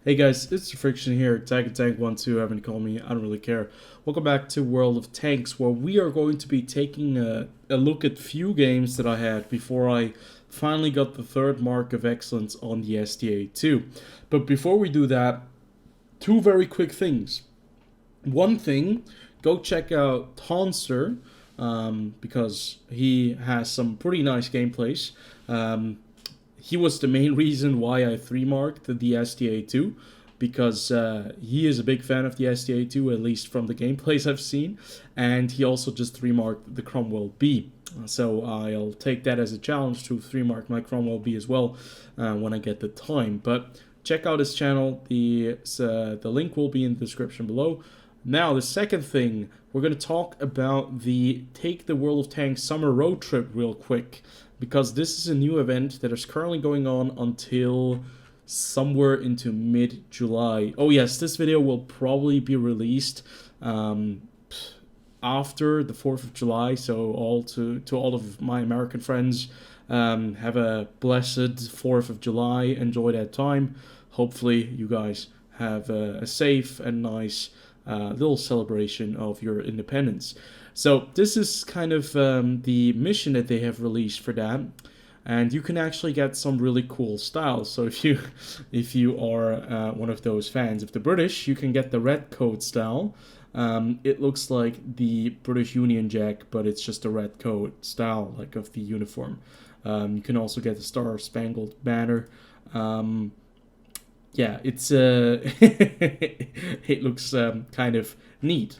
Hey guys, it's TheFrXion here, Tank12, having to call me, I don't really care. Welcome back to World of Tanks, where we are going to be taking a look at few games that I had before I finally got the third mark of excellence on the STA-2. But before we do that, two very quick things. One thing, go check out Tonster, because he has some pretty nice gameplays. He was the main reason why I 3-marked the STA-2, because he is a big fan of the STA-2, at least from the gameplays I've seen, and he also just 3-marked the Cromwell B. So I'll take that as a challenge to 3-mark my Cromwell B as well when I get the time. But check out his channel, the link will be in the description below. Now, the second thing, we're going to talk about the Take the World of Tanks summer road trip real quick, because this is a new event that is currently going on until somewhere into mid-July. Oh yes, this video will probably be released after the 4th of July, so to all of my American friends, have a blessed 4th of July, enjoy that time. Hopefully you guys have a safe and nice little celebration of your independence. So this is kind of the mission that they have released for that, and you can actually get some really cool styles. So if you are one of those fans of the British, you can get the red coat style. It looks like the British Union Jack, but it's just a red coat style, like of the uniform. You can also get the Star Spangled Banner. Yeah, it's it looks kind of neat.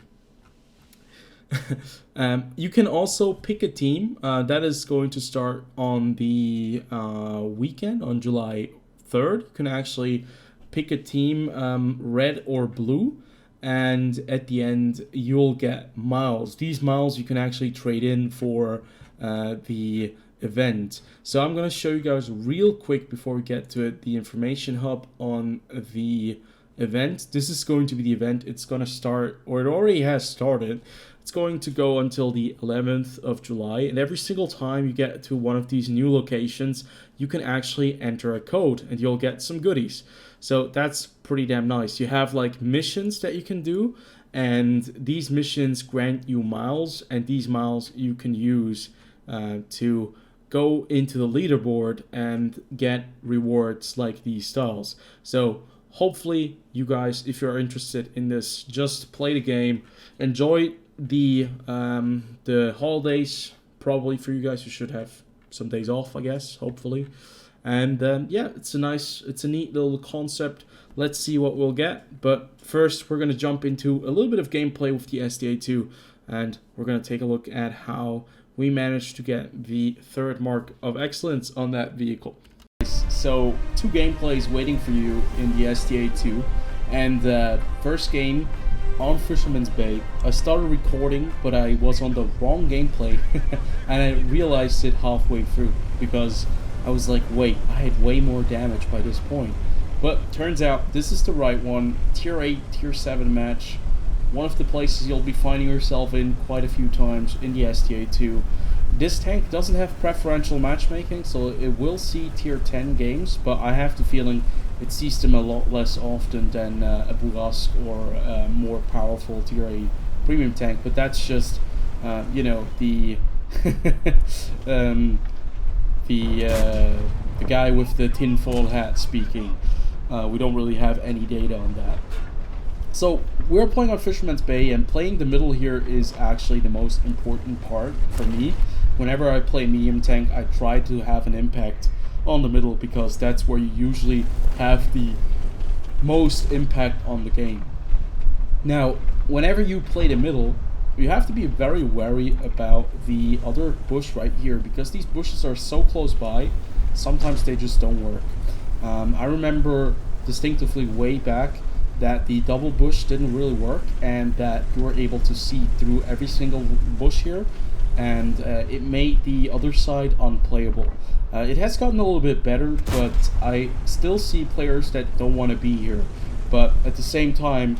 You can also pick a team that is going to start on the weekend on July 3rd. You can actually pick a team, red or blue, and at the end you'll get miles. These miles you can actually trade in for the event. So I'm going to show you guys real quick before we get to it the information hub on the event. This is going to be the event. It's going to start, or it already has started. It's going to go until the 11th of July, and every single time you get to one of these new locations, you can actually enter a code and you'll get some goodies. So that's pretty damn nice. You have like missions that you can do, and these missions grant you miles, and these miles you can use to go into the leaderboard and get rewards like these styles. So hopefully you guys, if you're interested in this, just play the game, enjoy the holidays. Probably for you guys, you should have some days off, I guess, hopefully. And yeah, it's a neat little concept. Let's see what we'll get. But first, we're going to jump into a little bit of gameplay with the STA-2, and we're going to take a look at how we managed to get the third mark of excellence on that vehicle. So, two gameplays waiting for you in the STA-2, and the first game on Fisherman's Bay. I started recording, but I was on the wrong gameplay, and I realized it halfway through, because I was like, wait, I had way more damage by this point. But turns out this is the right one. Tier 8, Tier 7 match. One of the places you'll be finding yourself in quite a few times in the STA-2. This tank doesn't have preferential matchmaking, so it will see Tier 10 games, but I have the feeling it sees them a lot less often than a Burasque or a more powerful Tier 8 premium tank. But that's just, you know, the the guy with the tinfoil hat speaking. We don't really have any data on that. So we're playing on Fisherman's Bay, and playing the middle here is actually the most important part for me. Whenever I play medium tank, I try to have an impact on the middle, because that's where you usually have the most impact on the game. Now, whenever you play the middle, you have to be very wary about the other bush right here, because these bushes are so close by, sometimes they just don't work. I remember distinctively way back that the double bush didn't really work, and that you were able to see through every single bush here, and it made the other side unplayable. It has gotten a little bit better, but I still see players that don't want to be here. But at the same time,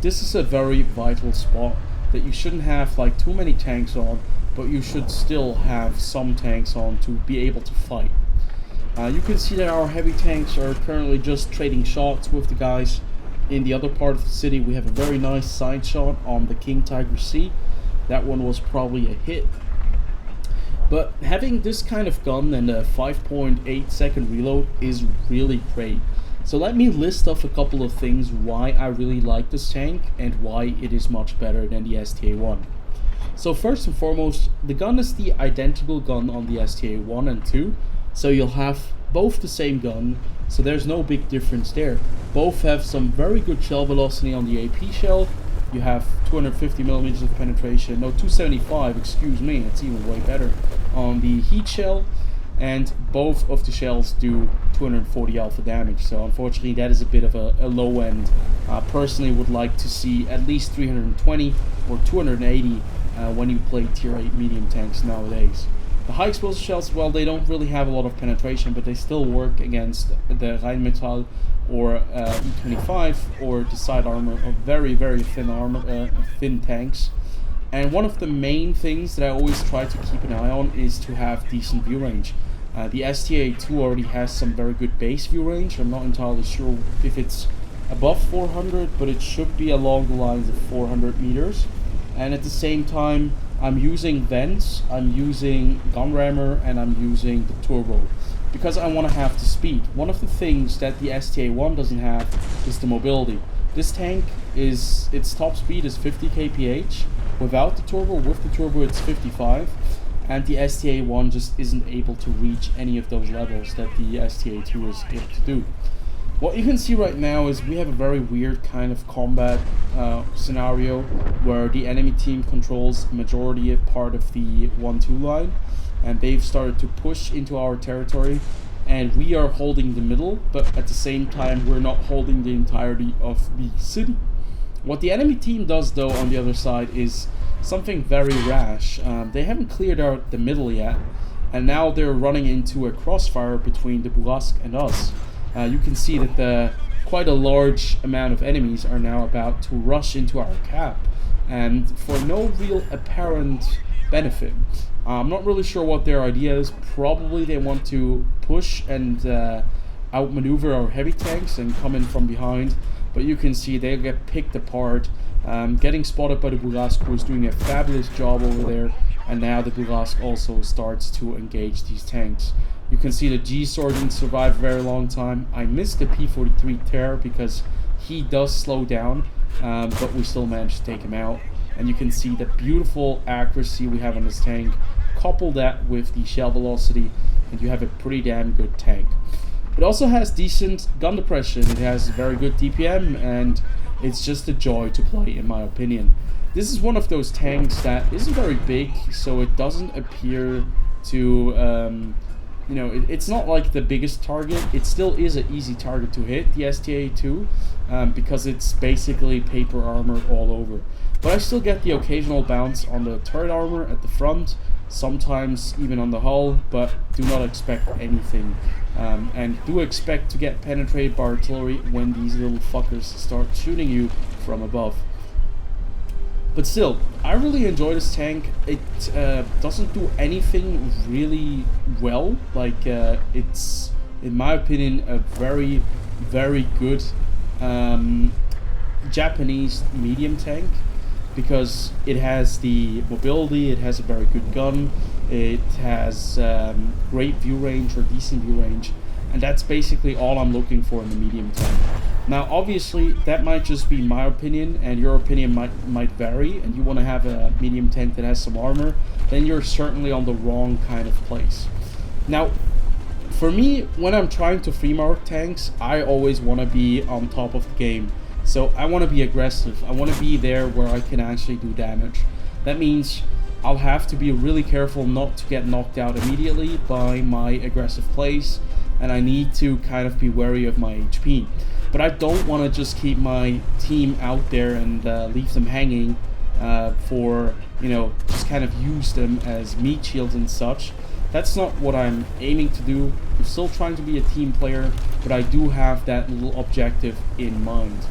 this is a very vital spot that you shouldn't have like too many tanks on, but you should still have some tanks on to be able to fight. You can see that our heavy tanks are currently just trading shots with the guys in the other part of the city. We have a very nice side shot on the King Tiger C. That one was probably a hit. But having this kind of gun and a 5.8 second reload is really great. So let me list off a couple of things why I really like this tank and why it is much better than the STA-1. So first and foremost, the gun is the identical gun on the STA-1 and 2. So you'll have both the same gun, so there's no big difference there. Both have some very good shell velocity on the AP shell. You have 250 millimeters of penetration, no 275, excuse me, it's even way better on the heat shell. And both of the shells do 240 alpha damage, so unfortunately that is a bit of a low end. Personally would like to see at least 320 or 280 when you play tier 8 medium tanks nowadays. The high explosive shells, well, they don't really have a lot of penetration, but they still work against the Rheinmetall or E25 or the side armor of very, very thin armor, thin tanks. And one of the main things that I always try to keep an eye on is to have decent view range. The STA-2 already has some very good base view range. I'm not entirely sure if it's above 400, but it should be along the lines of 400 meters. And at the same time, I'm using vents, I'm using gun rammer, and I'm using the turbo because I want to have the speed. One of the things that the STA-1 doesn't have is the mobility. This tank is, its top speed is 50 kph. Without the turbo, with the turbo it's 55. And the STA-1 just isn't able to reach any of those levels that the STA-2 is able to do. What you can see right now is we have a very weird kind of combat scenario where the enemy team controls the majority of part of the 1-2 line, and they've started to push into our territory, and we are holding the middle, but at the same time we're not holding the entirety of the city. What the enemy team does though on the other side is something very rash. They haven't cleared out the middle yet, and now they're running into a crossfire between the Burasque and us. You can see that quite a large amount of enemies are now about to rush into our cap, and for no real apparent benefit. I'm not really sure what their idea is. Probably they want to push and outmaneuver our heavy tanks and come in from behind, but you can see they get picked apart, getting spotted by the Burasque, who is doing a fabulous job over there, and now the Burasque also starts to engage these tanks. You can see the G-Sword didn't survive a very long time. I missed the P43 Terror because he does slow down, but we still managed to take him out. And you can see the beautiful accuracy we have on this tank. Couple that with the shell velocity, and you have a pretty damn good tank. It also has decent gun depression, it has very good DPM, and it's just a joy to play in my opinion. This is one of those tanks that isn't very big, so it doesn't appear to... you know, it's not like the biggest target. It still is an easy target to hit, the STA-2, because it's basically paper armor all over. But I still get the occasional bounce on the turret armor at the front, sometimes even on the hull, but do not expect anything. And do expect to get penetrated by artillery when these little fuckers start shooting you from above. But still, I really enjoy this tank. It doesn't do anything really well. Like, it's, in my opinion, a very, very good Japanese medium tank, because it has the mobility, it has a very good gun, it has great view range or decent view range, and that's basically all I'm looking for in the medium tank. Now obviously that might just be my opinion, and your opinion might vary, and you want to have a medium tank that has some armor, then you're certainly on the wrong kind of place. Now for me, when I'm trying to free mark tanks, I always want to be on top of the game. So I want to be aggressive, I want to be there where I can actually do damage. That means I'll have to be really careful not to get knocked out immediately by my aggressive plays, and I need to kind of be wary of my HP. But I don't want to just keep my team out there and leave them hanging for, you know, just kind of use them as meat shields and such. That's not what I'm aiming to do. I'm still trying to be a team player, but I do have that little objective in mind.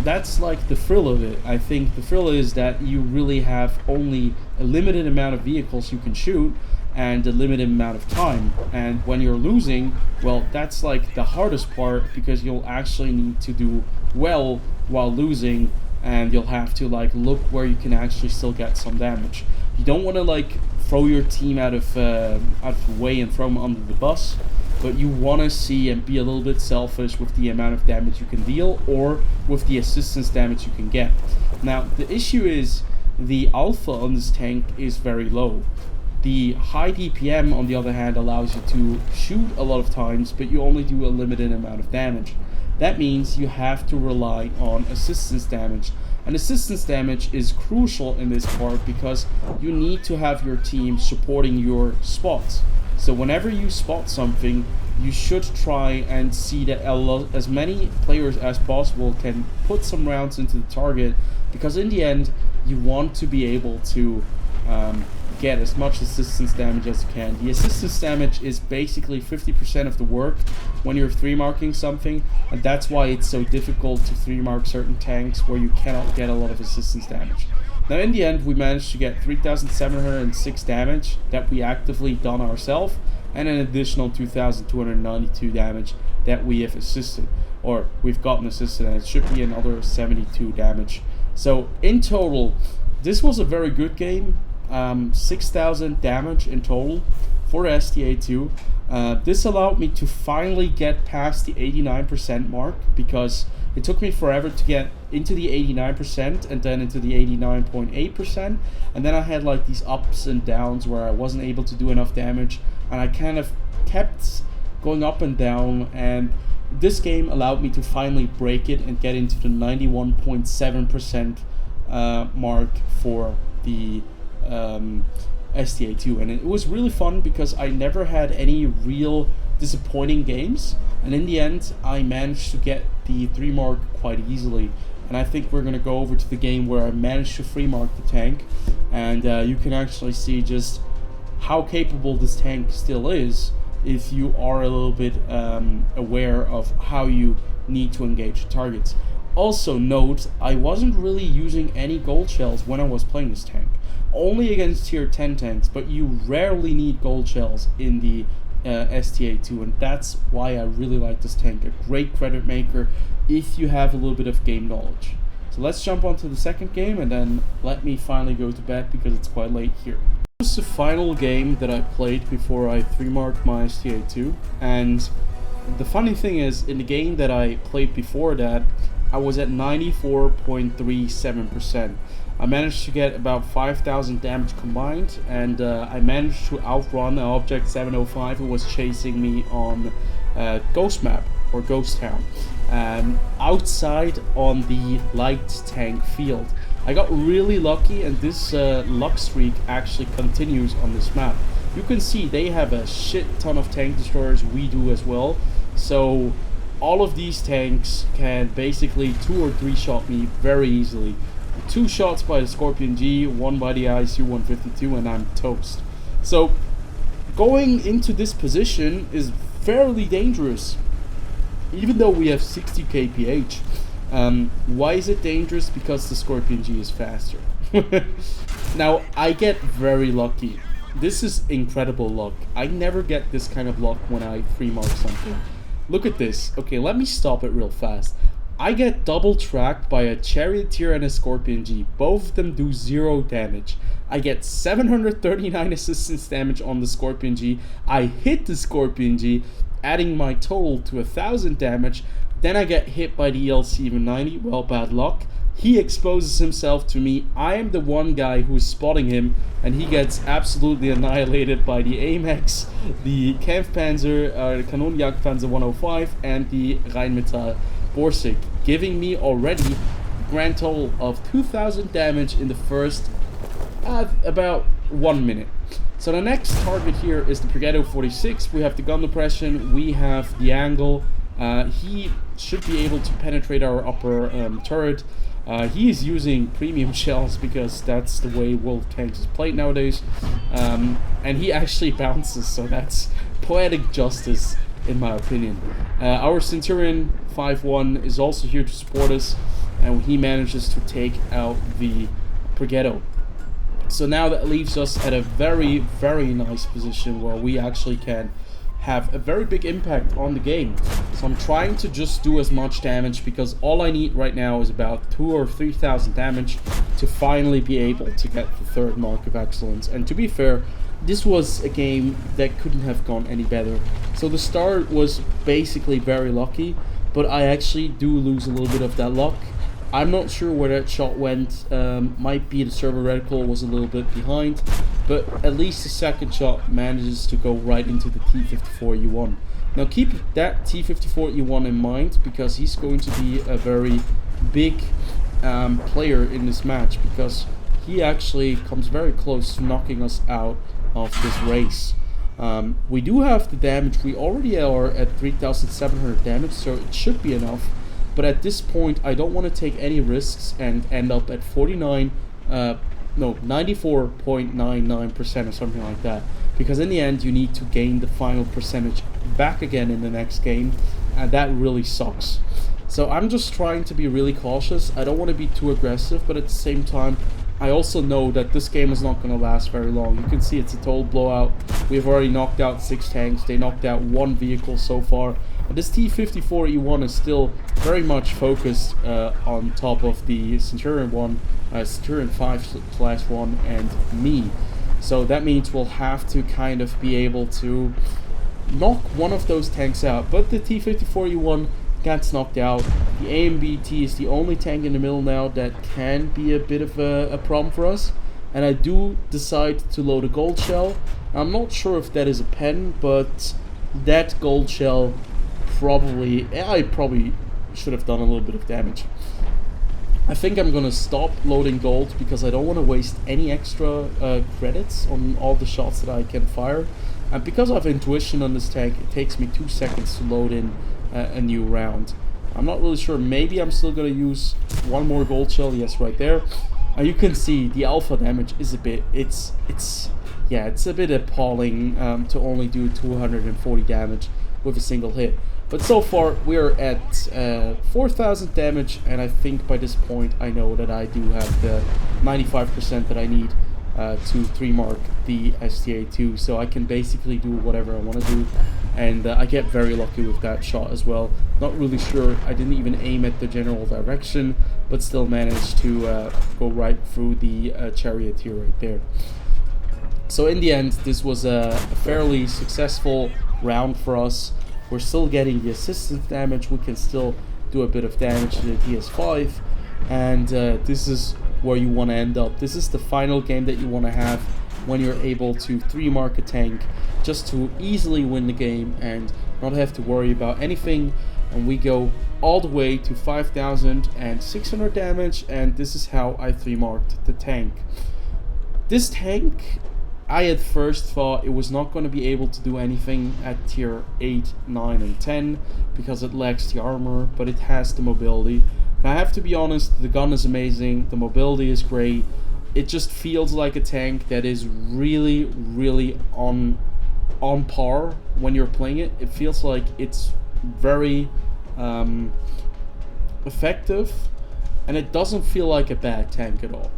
That's like the thrill of it. I think the thrill is that you really have only a limited amount of vehicles you can shoot, and a limited amount of time. And when you're losing, well, that's like the hardest part, because you'll actually need to do well while losing, and you'll have to like look where you can actually still get some damage. You don't want to like throw your team out of the way and throw them under the bus, but you want to see and be a little bit selfish with the amount of damage you can deal, or with the assistance damage you can get. Now the issue is the alpha on this tank is very low. The high DPM, on the other hand, allows you to shoot a lot of times, but you only do a limited amount of damage. That means you have to rely on assistance damage. And assistance damage is crucial in this part, because you need to have your team supporting your spots. So whenever you spot something, you should try and see that as many players as possible can put some rounds into the target, because in the end, you want to be able to get as much assistance damage as you can. The assistance damage is basically 50% of the work when you're 3-marking something, and that's why it's so difficult to 3-mark certain tanks where you cannot get a lot of assistance damage. Now in the end, we managed to get 3,706 damage that we actively done ourselves, and an additional 2,292 damage that we have assisted, or we've gotten assisted, and it should be another 72 damage. So in total, this was a very good game. 6,000 damage in total for the STA-2. This allowed me to finally get past the 89% mark, because it took me forever to get into the 89% and then into the 89.8%, and then I had like these ups and downs where I wasn't able to do enough damage, and I kind of kept going up and down, and this game allowed me to finally break it and get into the 91.7% mark for the STA-2, and it was really fun because I never had any real disappointing games, and in the end I managed to get the 3 mark quite easily. And I think we're gonna go over to the game where I managed to 3 mark the tank, and you can actually see just how capable this tank still is if you are a little bit aware of how you need to engage targets. Also note, I wasn't really using any gold shells when I was playing this tank. Only against tier 10 tanks, but you rarely need gold shells in the STA-2, and that's why I really like this tank. A great credit maker if you have a little bit of game knowledge. So let's jump on to the second game, and then let me finally go to bed because it's quite late here. This was the final game that I played before I 3-marked my STA-2, and the funny thing is, in the game that I played before that, I was at 94.37%. I managed to get about 5,000 damage combined, and I managed to outrun an Object 705 who was chasing me on Ghost Map, or Ghost Town, outside on the light tank field. I got really lucky, and this luck streak actually continues on this map. You can see they have a shit ton of tank destroyers, we do as well, so all of these tanks can basically 2 or 3 shot me very easily. 2 shots by the Scorpion G, 1 by the ISU-152, and I'm toast. So going into this position is fairly dangerous, even though we have 60 kph. Why is it dangerous? Because the Scorpion G is faster. Now, I get very lucky. This is incredible luck. I never get this kind of luck when I 3-mark something. Look at this. Okay, let me stop it real fast. I get double tracked by a Charioteer and a Scorpion G. Both of them do 0 damage. I get 739 assistance damage on the Scorpion G. I hit the Scorpion G, adding my total to 1,000 damage. Then I get hit by the EL-790. Well, bad luck. He exposes himself to me. I am the one guy who's spotting him, and he gets absolutely annihilated by the AMAX, the Kampfpanzer, the Kanonenjagdpanzer 105, and the Rheinmetall Borsig, giving me already a grand total of 2,000 damage in the first about 1 minute. So the next target here is the Brigato 46. We have the gun depression, we have the angle. He should be able to penetrate our upper turret. He is using premium shells because that's the way World of Tanks is played nowadays. And he actually bounces, so that's poetic justice in my opinion. Our Centurion 5-1 is also here to support us, and he manages to take out the Brigato. So now that leaves us at a very, very nice position where we actually can have a very big impact on the game. So I'm trying to just do as much damage, because all I need right now is about 2,000 or 3,000 damage to finally be able to get the third mark of excellence. And to be fair, this was a game that couldn't have gone any better. So the start was basically very lucky, but I actually do lose a little bit of that luck. I'm not sure where that shot went. Might be the server reticle was a little bit behind, but at least the second shot manages to go right into the T54E1. Now keep that T54E1 in mind, because he's going to be a very big player in this match, because he actually comes very close to knocking us out of this race. We do have the damage. We already are at 3,700 damage, so it should be enough. But at this point, I don't want to take any risks and end up at 94.99% or something like that. Because in the end, you need to gain the final percentage back again in the next game, and that really sucks. So I'm just trying to be really cautious. I don't want to be too aggressive, but at the same time, I also know that this game is not going to last very long. You can see it's a total blowout. We've already knocked out 6 tanks. They knocked out 1 vehicle so far. And this T54E1 is still very much focused on top of the Centurion 5/1 and me. So that means we'll have to kind of be able to knock one of those tanks out. But the T54E1 gets knocked out. The AMBT is the only tank in the middle now that can be a bit of a problem for us. And I do decide to load a gold shell. I'm not sure if that is a pen, but that gold shell I probably should have done a little bit of damage. I think I'm gonna stop loading gold, because I don't want to waste any extra credits on all the shots that I can fire. And because I have intuition on this tank, it takes me 2 seconds to load in a new round. I'm not really sure. Maybe I'm still gonna use one more gold shell. Yes, right there. You can see the alpha damage is a bit. It's a bit appalling to only do 240 damage with a single hit. But so far we're at 4,000 damage, and I think by this point I know that I do have the 95% that I need to 3 mark the STA-2, so I can basically do whatever I want to do, and I get very lucky with that shot as well. Not really sure, I didn't even aim at the general direction, but still managed to go right through the charioteer right there. So in the end, this was a fairly successful round for us. We're still getting the assistance damage. We can still do a bit of damage to the DS5, and this is where you want to end up. This is the final game that you want to have when you're able to 3 mark a tank, just to easily win the game and not have to worry about anything. And we go all the way to 5,600 damage, and this is how I 3 marked the tank. This tank, I at first thought it was not going to be able to do anything at tier 8, 9 and 10 because it lacks the armor, but it has the mobility. And I have to be honest, the gun is amazing, the mobility is great. It just feels like a tank that is really, really on par when you're playing it. It feels like it's very effective, and it doesn't feel like a bad tank at all.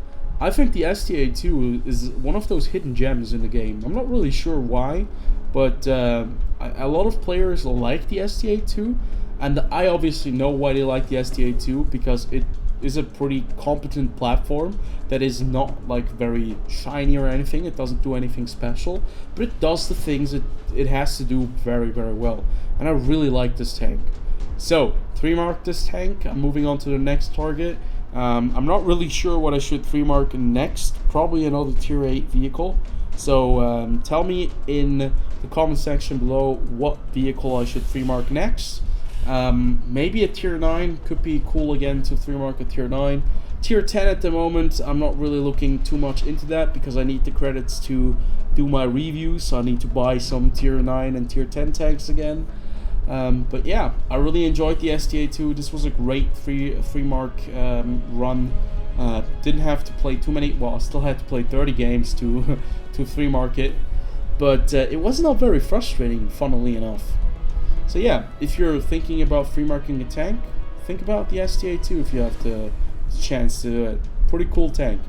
I think the STA-2 is one of those hidden gems in the game. I'm not really sure why, but a lot of players like the STA-2, and I obviously know why they like the STA-2, because it is a pretty competent platform that is not like very shiny or anything. It doesn't do anything special, but it does the things it has to do very, very well, and I really like this tank. So 3 mark this tank. I'm moving on to the next target. I'm not really sure what I should 3 mark next. Probably another tier 8 vehicle. So tell me in the comment section below what vehicle I should 3 mark next. Maybe a tier 9 could be cool again to 3 mark a tier 9. Tier 10 at the moment, I'm not really looking too much into that because I need the credits to do my reviews. So I need to buy some tier 9 and tier 10 tanks again. But yeah, I really enjoyed the STA-2. This was a great free mark run. Didn't have to play too many. Well, I still had to play 30 games to 3 mark it, but it was not very frustrating, funnily enough. So yeah, if you're thinking about 3 marking a tank, think about the STA-2 if you have the chance to do it. Pretty cool tank.